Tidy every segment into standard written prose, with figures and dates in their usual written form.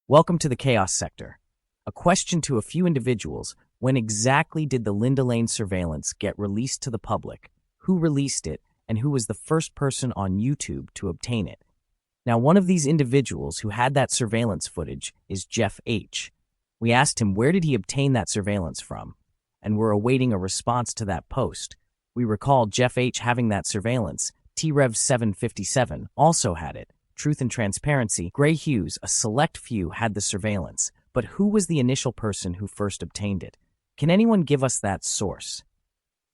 Welcome to the Chaos Sector. A question to a few individuals: when exactly did the Linda Lane surveillance get released to the public? Who released it, and who was the first person on YouTube to obtain it? Now, one of these individuals who had that surveillance footage is Jeff H. We asked him where did he obtain that surveillance from, and we're awaiting a response to that post. We recall Jeff H. having that surveillance. T-Rev 757 also had it. Truth and Transparency, Gray Hughes, a select few had the surveillance. But who was the initial person who first obtained it? Can anyone give us that source?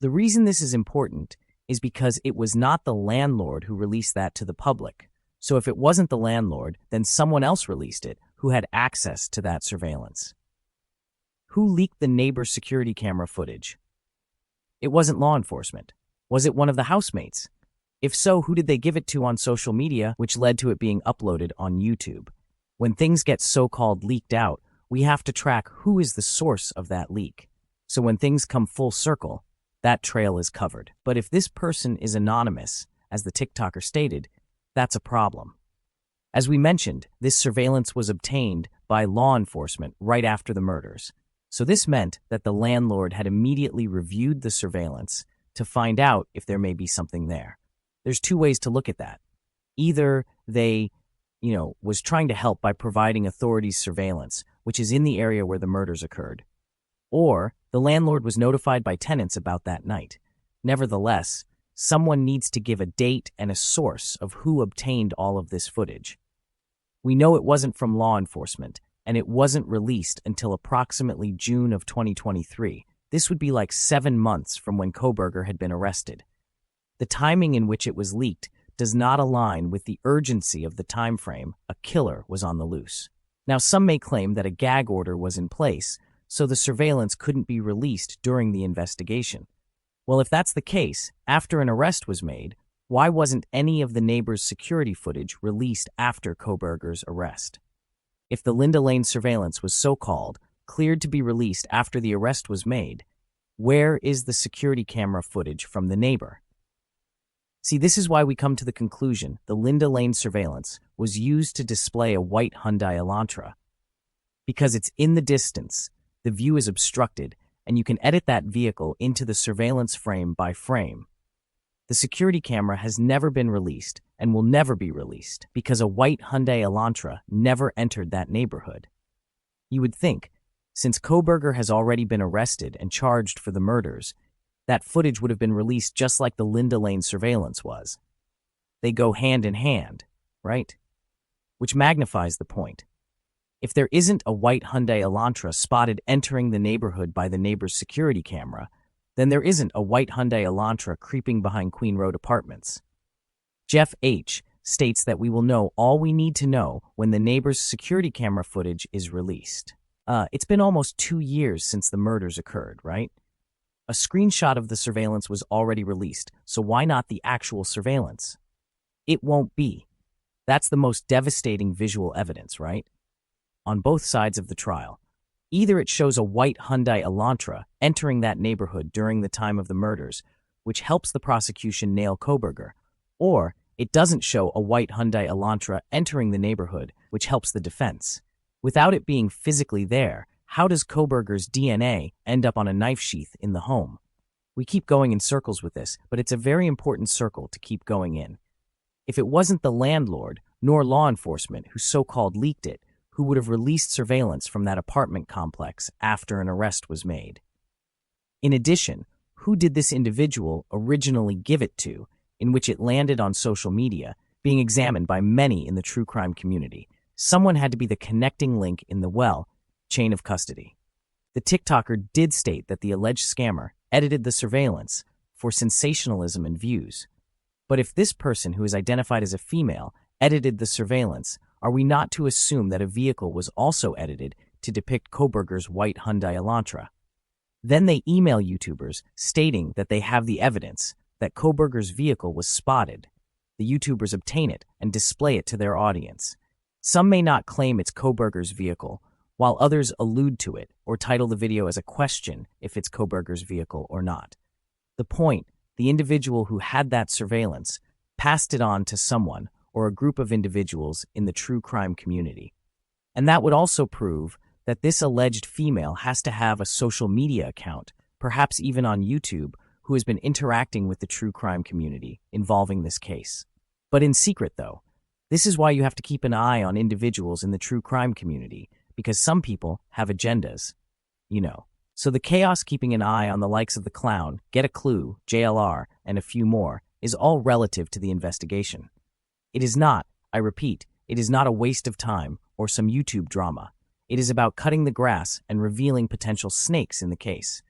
The reason this is important is because it was not the landlord who released that to the public. So if it wasn't the landlord, then someone else released it who had access to that surveillance. Who leaked the neighbor's security camera footage? It wasn't law enforcement. Was it one of the housemates? If so, who did they give it to on social media, which led to it being uploaded on YouTube? When things get so-called leaked out, we have to track who is the source of that leak. So when things come full circle, that trail is covered. But if this person is anonymous, as the TikToker stated, that's a problem. As we mentioned, this surveillance was obtained by law enforcement right after the murders. So this meant that the landlord had immediately reviewed the surveillance to find out if there may be something there. There's two ways to look at that. Either they, was trying to help by providing authorities surveillance, which is in the area where the murders occurred, or the landlord was notified by tenants about that night. Nevertheless, someone needs to give a date and a source of who obtained all of this footage. We know it wasn't from law enforcement, and it wasn't released until approximately June of 2023. This would be like 7 months from when Kohberger had been arrested. The timing in which it was leaked does not align with the urgency of the time frame a killer was on the loose. Now, some may claim that a gag order was in place, so the surveillance couldn't be released during the investigation. Well, if that's the case, after an arrest was made, why wasn't any of the neighbors' security footage released after Kohberger's arrest? If the Linda Lane surveillance was so-called cleared to be released after the arrest was made, where is the security camera footage from the neighbor? See, this is why we come to the conclusion the Linda Lane surveillance was used to display a white Hyundai Elantra. Because it's in the distance, the view is obstructed, and you can edit that vehicle into the surveillance frame by frame. The security camera has never been released and will never be released because a white Hyundai Elantra never entered that neighborhood. You would think, since Kohberger has already been arrested and charged for the murders, that footage would have been released just like the Linda Lane surveillance was. They go hand in hand, right? Which magnifies the point. If there isn't a white Hyundai Elantra spotted entering the neighborhood by the neighbor's security camera, then there isn't a white Hyundai Elantra creeping behind Queen Road Apartments. Jeff H. states that we will know all we need to know when the neighbor's security camera footage is released. It's been almost 2 years since the murders occurred, right? A screenshot of the surveillance was already released, so why not the actual surveillance? It won't be. That's the most devastating visual evidence, right? On both sides of the trial. Either it shows a white Hyundai Elantra entering that neighborhood during the time of the murders, which helps the prosecution nail Kohberger, or it doesn't show a white Hyundai Elantra entering the neighborhood, which helps the defense. Without it being physically there, how does Kohberger's DNA end up on a knife sheath in the home? We keep going in circles with this, but it's a very important circle to keep going in. If it wasn't the landlord, nor law enforcement who so-called leaked it, who would have released surveillance from that apartment complex after an arrest was made? In addition, who did this individual originally give it to, in which it landed on social media, being examined by many in the true crime community? Someone had to be the connecting link in the chain of custody. The TikToker did state that the alleged scammer edited the surveillance for sensationalism and views. But if this person, who is identified as a female, edited the surveillance, are we not to assume that a vehicle was also edited to depict Kohberger's white Hyundai Elantra? Then they email YouTubers stating that they have the evidence that Kohberger's vehicle was spotted. The YouTubers obtain it and display it to their audience. Some may not claim it's Kohberger's vehicle, while others allude to it or title the video as a question if it's Kohberger's vehicle or not. The point, the individual who had that surveillance passed it on to someone or a group of individuals in the true crime community. And that would also prove that this alleged female has to have a social media account, perhaps even on YouTube, who has been interacting with the true crime community involving this case. But in secret, though. This is why you have to keep an eye on individuals in the true crime community, because some people have agendas. So the chaos keeping an eye on the likes of the clown, Get a Clue, JLR, and a few more is all relative to the investigation. It is not, I repeat, it is not a waste of time or some YouTube drama. It is about cutting the grass and revealing potential snakes in the case.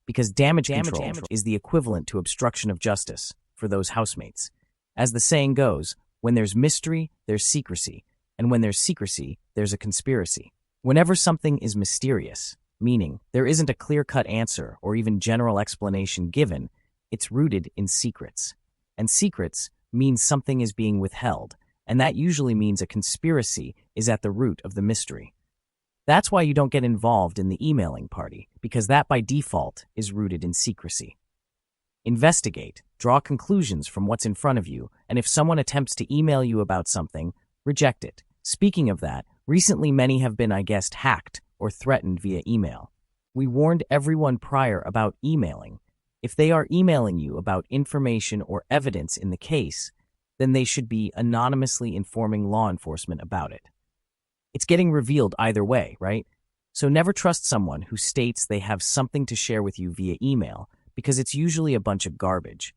Because damage control is the equivalent to obstruction of justice for those housemates. As the saying goes, when there's mystery, there's secrecy, and when there's secrecy, there's a conspiracy. Whenever something is mysterious, meaning there isn't a clear-cut answer or even general explanation given, it's rooted in secrets. And secrets means something is being withheld, and that usually means a conspiracy is at the root of the mystery. That's why you don't get involved in the emailing party, because that by default is rooted in secrecy. Investigate, draw conclusions from what's in front of you, and if someone attempts to email you about something, reject it. Speaking of that, recently many have been, hacked or threatened via email. We warned everyone prior about emailing. If they are emailing you about information or evidence in the case, then they should be anonymously informing law enforcement about it. It's getting revealed either way, right? So never trust someone who states they have something to share with you via email, because it's usually a bunch of garbage.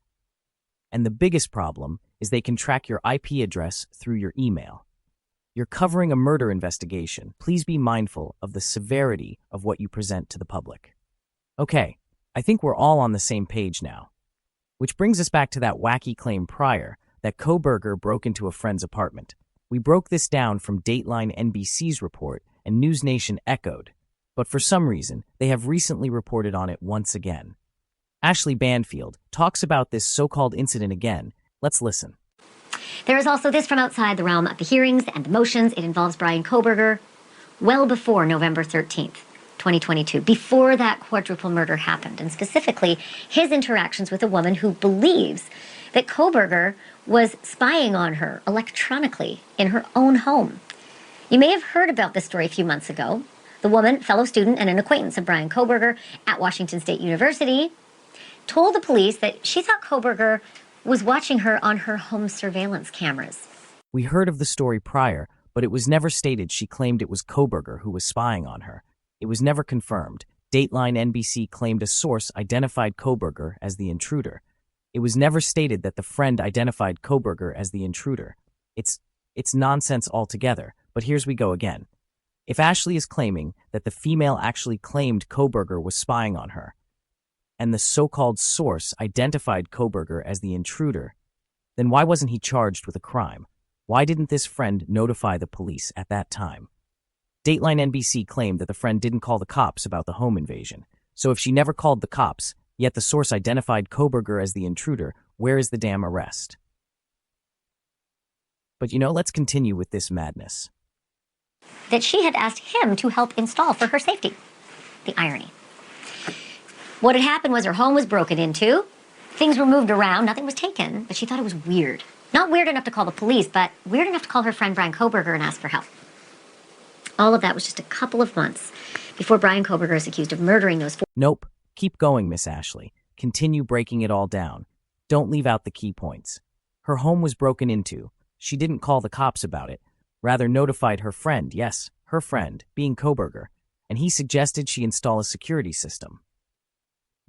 And the biggest problem is they can track your IP address through your email. You're covering a murder investigation. Please be mindful of the severity of what you present to the public. Okay, I think we're all on the same page now. Which brings us back to that wacky claim prior that Kohberger broke into a friend's apartment. We broke this down from Dateline NBC's report and News Nation echoed, but for some reason, they have recently reported on it once again. Ashley Banfield talks about this so-called incident again. Let's listen. There is also this from outside the realm of the hearings and the motions. It involves Bryan Kohberger well before November 13th, 2022, before that quadruple murder happened, and specifically his interactions with a woman who believes that Kohberger was spying on her electronically in her own home. You may have heard about this story a few months ago. The woman, fellow student and an acquaintance of Bryan Kohberger at Washington State University, told the police that she thought Kohberger was watching her on her home surveillance cameras. We heard of the story prior, but it was never stated she claimed it was Kohberger who was spying on her. It was never confirmed. Dateline NBC claimed a source identified Kohberger as the intruder. It was never stated that the friend identified Kohberger as the intruder. It's nonsense altogether, but here's we go again. If Ashley is claiming that the female actually claimed Kohberger was spying on her, and the so-called source identified Kohberger as the intruder, then why wasn't he charged with a crime? Why didn't this friend notify the police at that time? Dateline NBC claimed that the friend didn't call the cops about the home invasion. So if she never called the cops, yet the source identified Kohberger as the intruder, where is the damn arrest? But let's continue with this madness. That she had asked him to help install for her safety. The irony. What had happened was her home was broken into, things were moved around, nothing was taken, but she thought it was weird. Not weird enough to call the police, but weird enough to call her friend Bryan Kohberger and ask for help. All of that was just a couple of months before Bryan Kohberger is accused of murdering those four. Nope. Keep going, Miss Ashley. Continue breaking it all down. Don't leave out the key points. Her home was broken into. She didn't call the cops about it, rather notified her friend, yes, her friend, being Kohberger, and he suggested she install a security system.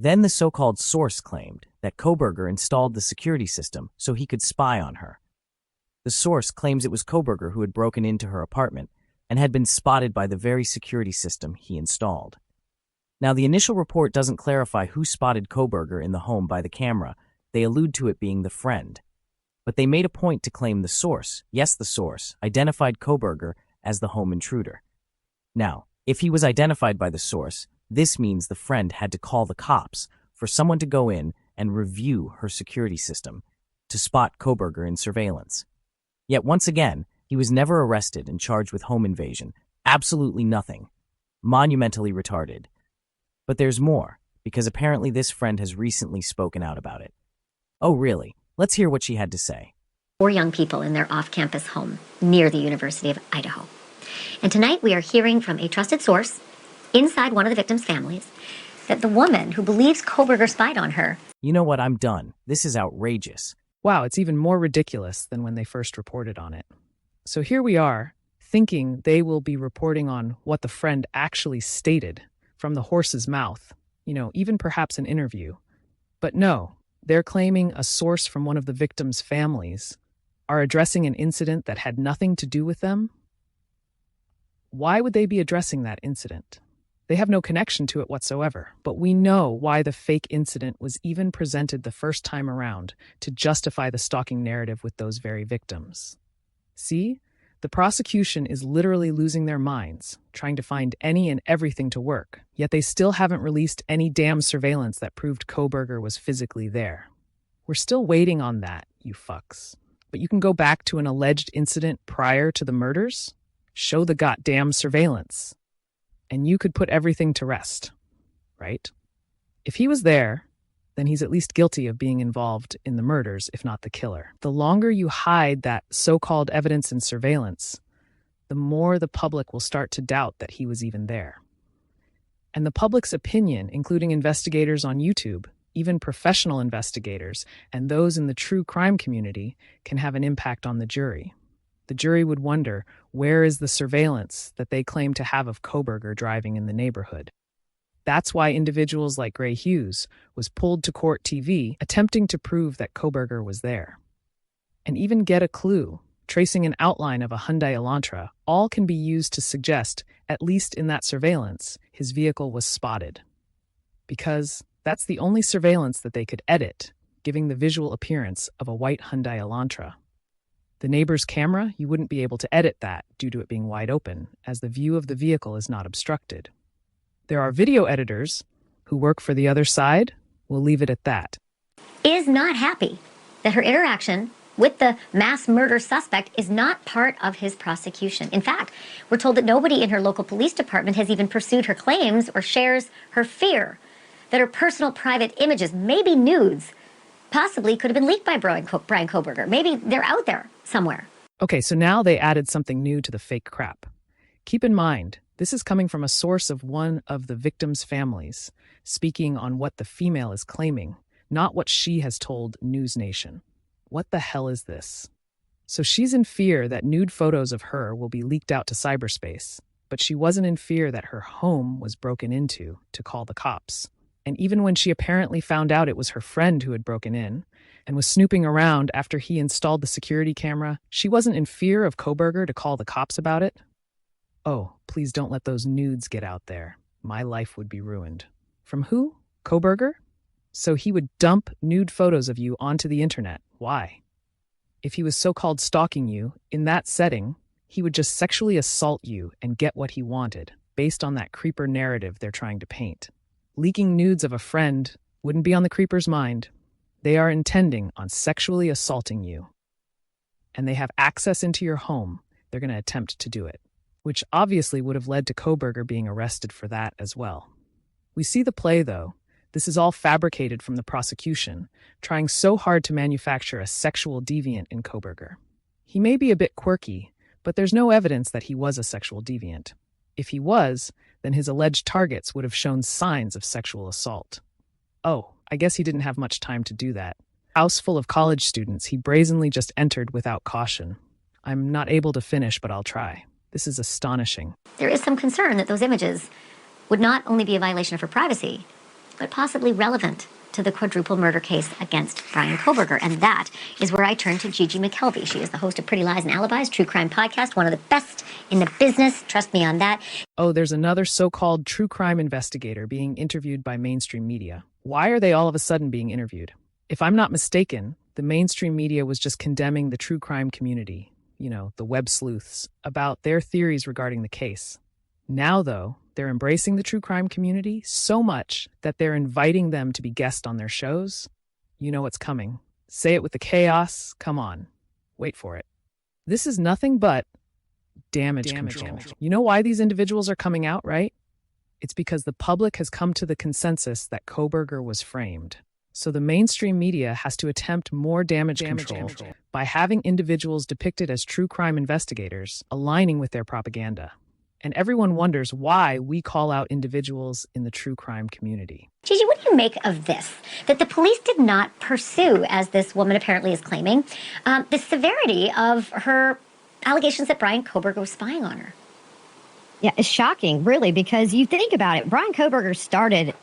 Then the so-called source claimed that Kohberger installed the security system so he could spy on her. The source claims it was Kohberger who had broken into her apartment and had been spotted by the very security system he installed. Now, the initial report doesn't clarify who spotted Kohberger in the home by the camera. They allude to it being the friend. But they made a point to claim the source, yes, the source, identified Kohberger as the home intruder. Now, if he was identified by the source, this means the friend had to call the cops for someone to go in and review her security system to spot Kohberger in surveillance. Yet once again, he was never arrested and charged with home invasion. Absolutely nothing. Monumentally retarded. But there's more, because apparently this friend has recently spoken out about it. Oh, really? Let's hear what she had to say. 4 young people in their off-campus home near the University of Idaho. And tonight we are hearing from a trusted source inside one of the victims' families that the woman who believes Koberger spied on her. You know what? I'm done. This is outrageous. Wow, it's even more ridiculous than when they first reported on it. So here we are, thinking they will be reporting on what the friend actually stated from the horse's mouth, even perhaps an interview. But no, they're claiming a source from one of the victims' families are addressing an incident that had nothing to do with them. Why would they be addressing that incident? They have no connection to it whatsoever, but we know why the fake incident was even presented the first time around to justify the stalking narrative with those very victims. See? The prosecution is literally losing their minds, trying to find any and everything to work, yet they still haven't released any damn surveillance that proved Koberger was physically there. We're still waiting on that, you fucks. But you can go back to an alleged incident prior to the murders, show the goddamn surveillance, and you could put everything to rest, right? If he was there, then he's at least guilty of being involved in the murders, if not the killer. The longer you hide that so-called evidence and surveillance, the more the public will start to doubt that he was even there. And the public's opinion, including investigators on YouTube, even professional investigators, and those in the true crime community, can have an impact on the jury. The jury would wonder, where is the surveillance that they claim to have of Koberger driving in the neighborhood? That's why individuals like Gray Hughes was pulled to court TV attempting to prove that Koberger was there. And even get a clue, tracing an outline of a Hyundai Elantra, all can be used to suggest, at least in that surveillance, his vehicle was spotted. Because that's the only surveillance that they could edit, giving the visual appearance of a white Hyundai Elantra. The neighbor's camera, you wouldn't be able to edit that due to it being wide open, as the view of the vehicle is not obstructed. There are video editors who work for the other side. We'll leave it at that. Is not happy that her interaction with the mass murder suspect is not part of his prosecution. In fact, we're told that nobody in her local police department has even pursued her claims or shares her fear that her personal private images, maybe nudes, possibly could have been leaked by Brian Koberger. Maybe they're out there somewhere. Okay, so now they added something new to the fake crap. Keep in mind, this is coming from a source of one of the victims' families, speaking on what the female is claiming, not what she has told News Nation. What the hell is this? So she's in fear that nude photos of her will be leaked out to cyberspace, but she wasn't in fear that her home was broken into to call the cops. And even when she apparently found out it was her friend who had broken in and was snooping around after he installed the security camera, she wasn't in fear of Koberger to call the cops about it. Oh, please don't let those nudes get out there. My life would be ruined. From who? Koberger? So he would dump nude photos of you onto the internet. Why? If he was so-called stalking you, in that setting, he would just sexually assault you and get what he wanted, based on that creeper narrative they're trying to paint. Leaking nudes of a friend wouldn't be on the creeper's mind. They are intending on sexually assaulting you. And they have access into your home. They're going to attempt to do it, which obviously would have led to Koberger being arrested for that as well. We see the play, though. This is all fabricated from the prosecution, trying so hard to manufacture a sexual deviant in Koberger. He may be a bit quirky, but there's no evidence that he was a sexual deviant. If he was, then his alleged targets would have shown signs of sexual assault. Oh, I guess he didn't have much time to do that. House full of college students, he brazenly just entered without caution. I'm not able to finish, but I'll try. This is astonishing. There is some concern that those images would not only be a violation of her privacy, but possibly relevant to the quadruple murder case against Brian Koberger. And that is where I turn to Gigi McKelvey. She is the host of Pretty Lies and Alibis, true crime podcast, one of the best in the business. Trust me on that. Oh, there's another so-called true crime investigator being interviewed by mainstream media. Why are they all of a sudden being interviewed? If I'm not mistaken, the mainstream media was just condemning the true crime community, the web sleuths, about their theories regarding the case. Now, though, they're embracing the true crime community so much that they're inviting them to be guests on their shows. You know what's coming. Say it with the chaos. Come on. Wait for it. This is nothing but damage control. You know why these individuals are coming out, right? It's because the public has come to the consensus that Koberger was framed. So the mainstream media has to attempt more damage control by having individuals depicted as true crime investigators, aligning with their propaganda. And everyone wonders why we call out individuals in the true crime community. Gigi, what do you make of this? That the police did not pursue, as this woman apparently is claiming, the severity of her allegations that Brian Koberger was spying on her. Yeah, it's shocking, really, because you think about it. Brian Koberger started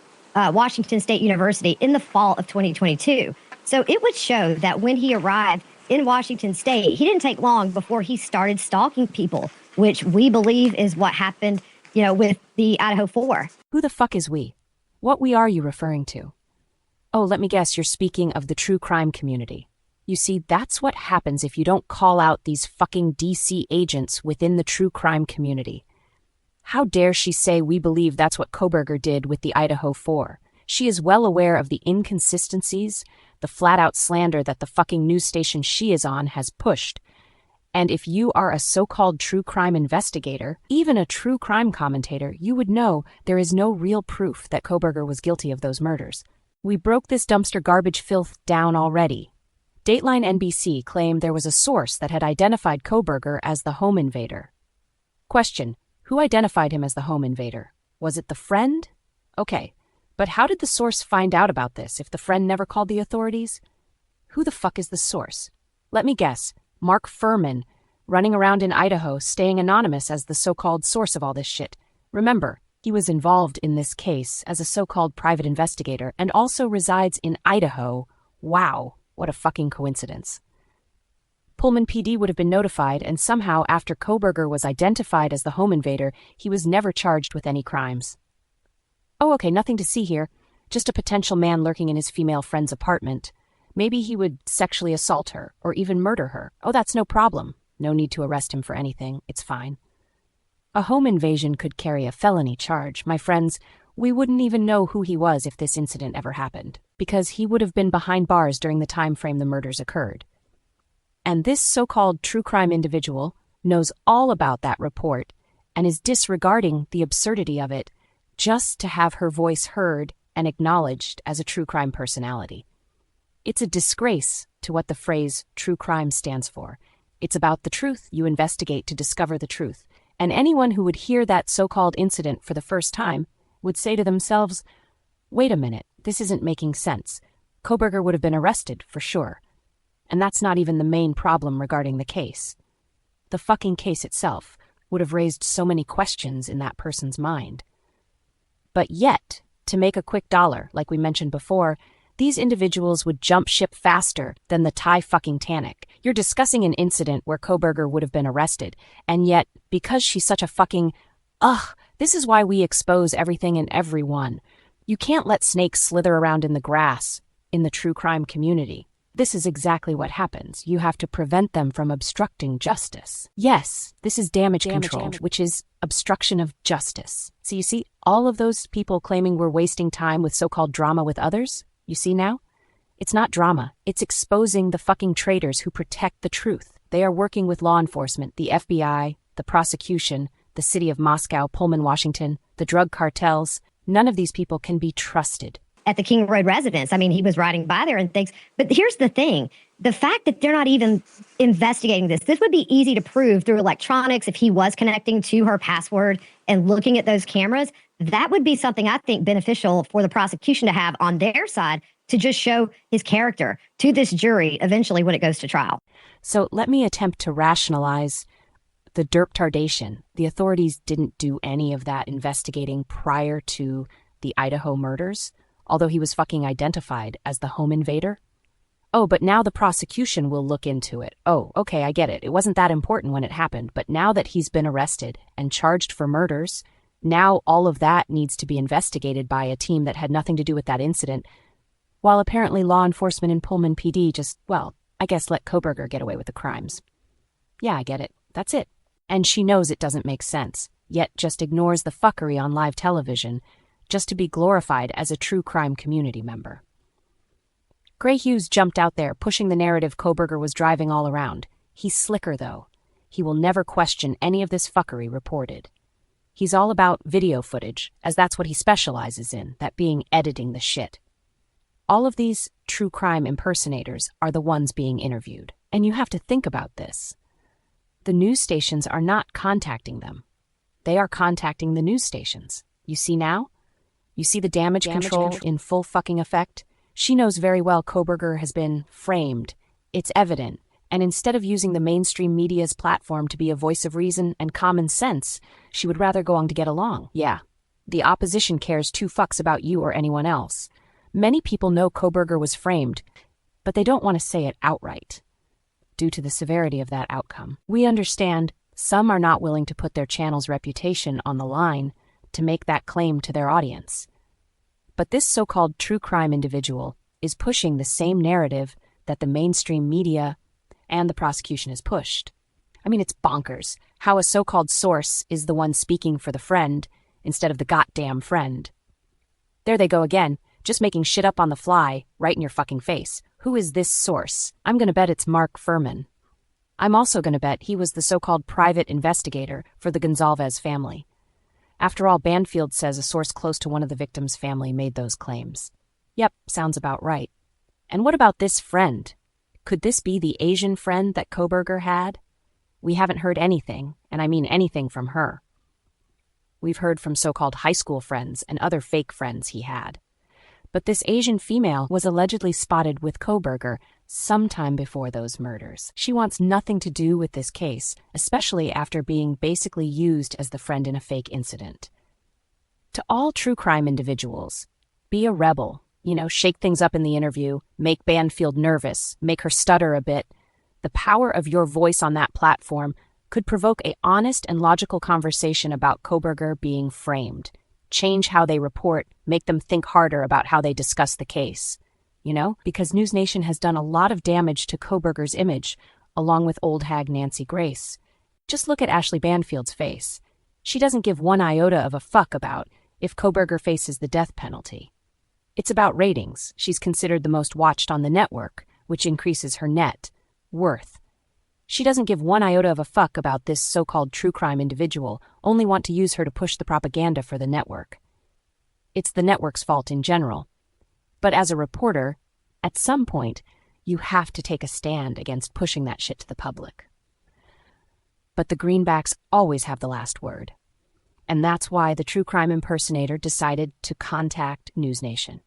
Washington State University in the fall of 2022. So it would show that when he arrived in Washington State, he didn't take long before he started stalking people, which we believe is what happened, with the Idaho 4. Who the fuck is we? What we are you referring to? Oh, let me guess, you're speaking of the true crime community. You see, that's what happens if you don't call out these fucking DC agents within the true crime community. How dare she say we believe that's what Koberger did with the Idaho 4? She is well aware of the inconsistencies, the flat-out slander that the fucking news station she is on has pushed. And if you are a so-called true crime investigator, even a true crime commentator, you would know there is no real proof that Koberger was guilty of those murders. We broke this dumpster garbage filth down already. Dateline NBC claimed there was a source that had identified Koberger as the home invader. Question: who identified him as the home invader? Was it the friend? Okay, but how did the source find out about this if the friend never called the authorities? Who the fuck is the source? Let me guess. Mark Furman, running around in Idaho, staying anonymous as the so-called source of all this shit. Remember, he was involved in this case as a so-called private investigator and also resides in Idaho. Wow, what a fucking coincidence. Pullman PD would have been notified, and somehow after Koberger was identified as the home invader, he was never charged with any crimes. Oh, okay, nothing to see here. Just a potential man lurking in his female friend's apartment. Maybe he would sexually assault her, or even murder her. Oh, that's no problem. No need to arrest him for anything. It's fine. A home invasion could carry a felony charge. My friends, we wouldn't even know who he was if this incident ever happened, because he would have been behind bars during the time frame the murders occurred. And this so-called true crime individual knows all about that report and is disregarding the absurdity of it just to have her voice heard and acknowledged as a true crime personality. It's a disgrace to what the phrase true crime stands for. It's about the truth. You investigate to discover the truth. And anyone who would hear that so-called incident for the first time would say to themselves, wait a minute, this isn't making sense. Koberger would have been arrested, for sure. And that's not even the main problem regarding the case. The fucking case itself would have raised so many questions in that person's mind. But yet, to make a quick dollar, like we mentioned before, these individuals would jump ship faster than the Thai fucking Titanic. You're discussing an incident where Koberger would have been arrested, and yet, because she's such a fucking, this is why we expose everything and everyone. You can't let snakes slither around in the grass in the true crime community. This is exactly what happens. You have to prevent them from obstructing justice. Yes, this is damage control, which is obstruction of justice. So you see, all of those people claiming we're wasting time with so-called drama with others, you see now? It's not drama. It's exposing the fucking traitors who protect the truth. They are working with law enforcement, the FBI, the prosecution, the city of Moscow, Pullman, Washington, the drug cartels. None of these people can be trusted. At the King Road residence, I mean, he was riding by there and things. But here's the thing. The fact that they're not even investigating this would be easy to prove through electronics if he was connecting to her password and looking at those cameras. That would be something I think beneficial for the prosecution to have on their side to just show his character to this jury eventually when it goes to trial. So let me attempt to rationalize the derp tardation. The authorities didn't do any of that investigating prior to the Idaho murders, although he was fucking identified as the home invader. Oh, but now the prosecution will look into it. Oh, okay, I get it. It wasn't that important when it happened, but now that he's been arrested and charged for murders, now all of that needs to be investigated by a team that had nothing to do with that incident, while apparently law enforcement in Pullman PD just, well, I guess let Koberger get away with the crimes. Yeah, I get it. That's it. And she knows it doesn't make sense, yet just ignores the fuckery on live television just to be glorified as a true crime community member. Gray Hughes jumped out there, pushing the narrative Koberger was driving all around. He's slicker, though. He will never question any of this fuckery reported. He's all about video footage, as that's what he specializes in, that being editing the shit. All of these true crime impersonators are the ones being interviewed. And you have to think about this. The news stations are not contacting them. They are contacting the news stations. You see now? You see the damage control in full fucking effect? She knows very well Koberger has been framed. It's evident. And instead of using the mainstream media's platform to be a voice of reason and common sense, she would rather go on to get along. Yeah, the opposition cares two fucks about you or anyone else. Many people know Koberger was framed, but they don't want to say it outright, due to the severity of that outcome. We understand some are not willing to put their channel's reputation on the line to make that claim to their audience. But this so-called true crime individual is pushing the same narrative that the mainstream media and the prosecution has pushed. I mean, it's bonkers how a so-called source is the one speaking for the friend instead of the goddamn friend. There they go again, just making shit up on the fly, right in your fucking face. Who is this source? I'm gonna bet it's Mark Furman. I'm also gonna bet he was the so-called private investigator for the Gonzalez family. After all, Banfield says a source close to one of the victims' family made those claims. Yep, sounds about right. And what about this friend? Could this be the Asian friend that Koberger had? We haven't heard anything, and I mean anything from her. We've heard from so-called high school friends and other fake friends he had. But this Asian female was allegedly spotted with Koberger sometime before those murders. She wants nothing to do with this case, especially after being basically used as the friend in a fake incident. To all true crime individuals, be a rebel. Shake things up in the interview, make Banfield nervous, make her stutter a bit. The power of your voice on that platform could provoke an honest and logical conversation about Koberger being framed. Change how they report, make them think harder about how they discuss the case. Because News Nation has done a lot of damage to Koberger's image, along with old hag Nancy Grace. Just look at Ashley Banfield's face. She doesn't give one iota of a fuck about if Koberger faces the death penalty. It's about ratings. She's considered the most watched on the network, which increases her net worth. She doesn't give one iota of a fuck about this so-called true crime individual, only want to use her to push the propaganda for the network. It's the network's fault in general. But as a reporter, at some point, you have to take a stand against pushing that shit to the public. But the greenbacks always have the last word. And that's why the true crime impersonator decided to contact News Nation.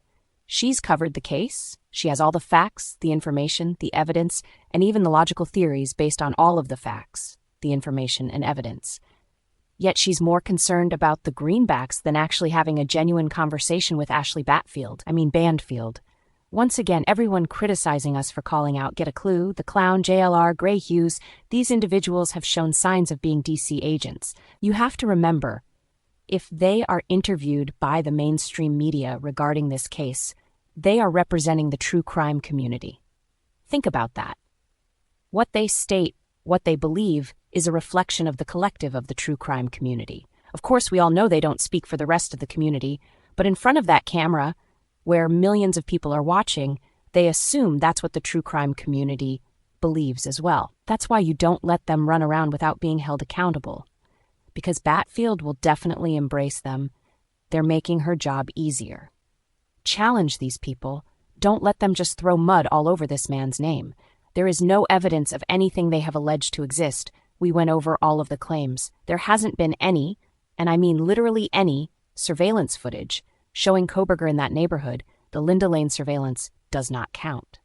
She's covered the case. She has all the facts, the information, the evidence, and even the logical theories based on all of the facts, the information, and evidence. Yet she's more concerned about the greenbacks than actually having a genuine conversation with Ashley Banfield. Once again, everyone criticizing us for calling out Get a Clue, The Clown, JLR, Gray Hughes, these individuals have shown signs of being DC agents. You have to remember, if they are interviewed by the mainstream media regarding this case, they are representing the true crime community. Think about that. What they state, what they believe, is a reflection of the collective of the true crime community. Of course, we all know they don't speak for the rest of the community, but in front of that camera, where millions of people are watching, they assume that's what the true crime community believes as well. That's why you don't let them run around without being held accountable. Because Batfield will definitely embrace them. They're making her job easier. Challenge these people. Don't let them just throw mud all over this man's name. There is no evidence of anything they have alleged to exist. We went over all of the claims. There hasn't been any, and I mean literally any, surveillance footage showing Koberger in that neighborhood. The Linda Lane surveillance does not count.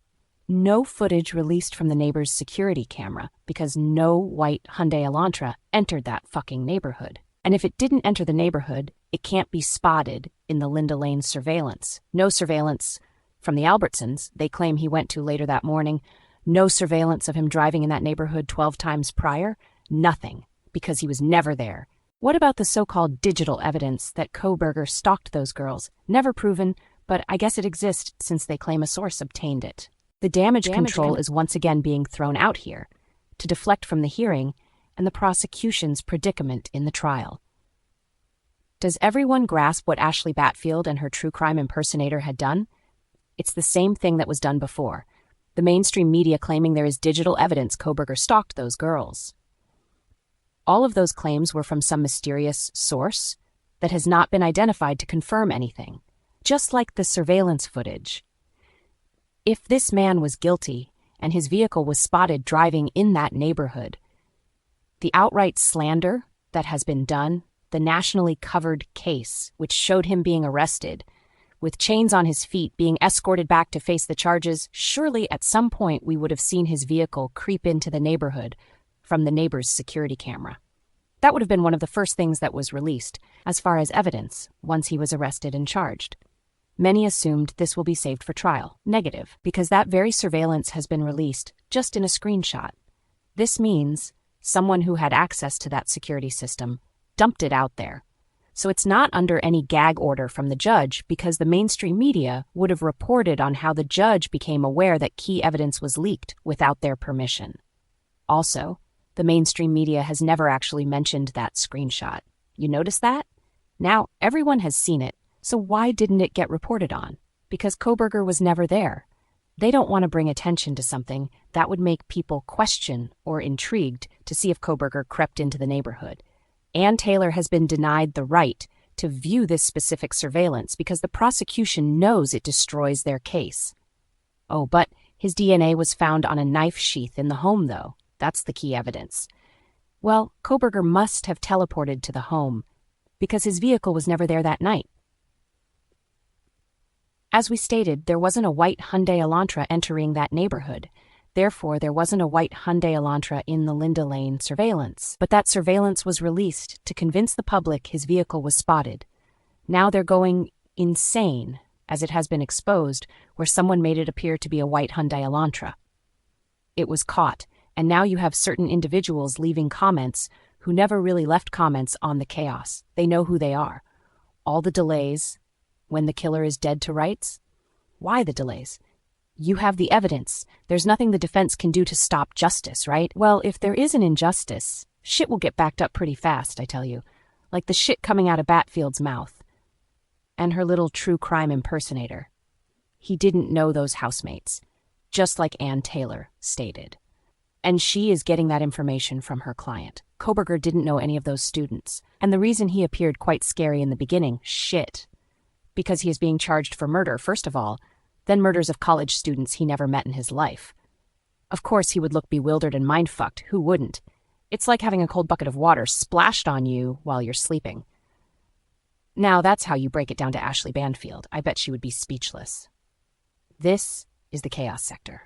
No footage released from the neighbor's security camera because no white Hyundai Elantra entered that fucking neighborhood. And if it didn't enter the neighborhood, it can't be spotted in the Linda Lane surveillance. No surveillance from the Albertsons they claim he went to later that morning. No surveillance of him driving in that neighborhood 12 times prior. Nothing, because he was never there. What about the so-called digital evidence that Koberger stalked those girls? Never proven, but I guess it exists since they claim a source obtained it. The damage control is once again being thrown out here to deflect from the hearing and the prosecution's predicament in the trial. Does everyone grasp what Ashley Batfield and her true crime impersonator had done? It's the same thing that was done before. The mainstream media claiming there is digital evidence Koberger stalked those girls. All of those claims were from some mysterious source that has not been identified to confirm anything. Just like the surveillance footage. If this man was guilty and his vehicle was spotted driving in that neighborhood, the outright slander that has been done, the nationally covered case, which showed him being arrested, with chains on his feet, being escorted back to face the charges, surely at some point we would have seen his vehicle creep into the neighborhood from the neighbor's security camera. That would have been one of the first things that was released, as far as evidence, once he was arrested and charged. Many assumed this will be saved for trial. Negative, because that very surveillance has been released just in a screenshot. This means someone who had access to that security system dumped it out there. So it's not under any gag order from the judge, because the mainstream media would have reported on how the judge became aware that key evidence was leaked without their permission. Also, the mainstream media has never actually mentioned that screenshot. You notice that? Now, everyone has seen it, so why didn't it get reported on? Because Kohberger was never there. They don't want to bring attention to something that would make people question or intrigued to see if Kohberger crept into the neighborhood. Ann Taylor has been denied the right to view this specific surveillance because the prosecution knows it destroys their case. Oh, but his DNA was found on a knife sheath in the home, though. That's the key evidence. Well, Kohberger must have teleported to the home because his vehicle was never there that night. As we stated, there wasn't a white Hyundai Elantra entering that neighborhood. Therefore, there wasn't a white Hyundai Elantra in the Linda Lane surveillance. But that surveillance was released to convince the public his vehicle was spotted. Now they're going insane, as it has been exposed, where someone made it appear to be a white Hyundai Elantra. It was caught, and now you have certain individuals leaving comments who never really left comments on the chaos. They know who they are. All the delays, when the killer is dead to rights? Why the delays? You have the evidence. There's nothing the defense can do to stop justice, right? Well, if there is an injustice, shit will get backed up pretty fast, I tell you. Like the shit coming out of Batfield's mouth. And her little true crime impersonator. He didn't know those housemates, just like Ann Taylor stated. And she is getting that information from her client. Kohberger didn't know any of those students. And the reason he appeared quite scary in the beginning, because he is being charged for murder, first of all, then murders of college students he never met in his life. Of course, he would look bewildered and mind-fucked. Who wouldn't? It's like having a cold bucket of water splashed on you while you're sleeping. Now, that's how you break it down to Ashley Banfield. I bet she would be speechless. This is the Chaos Sector.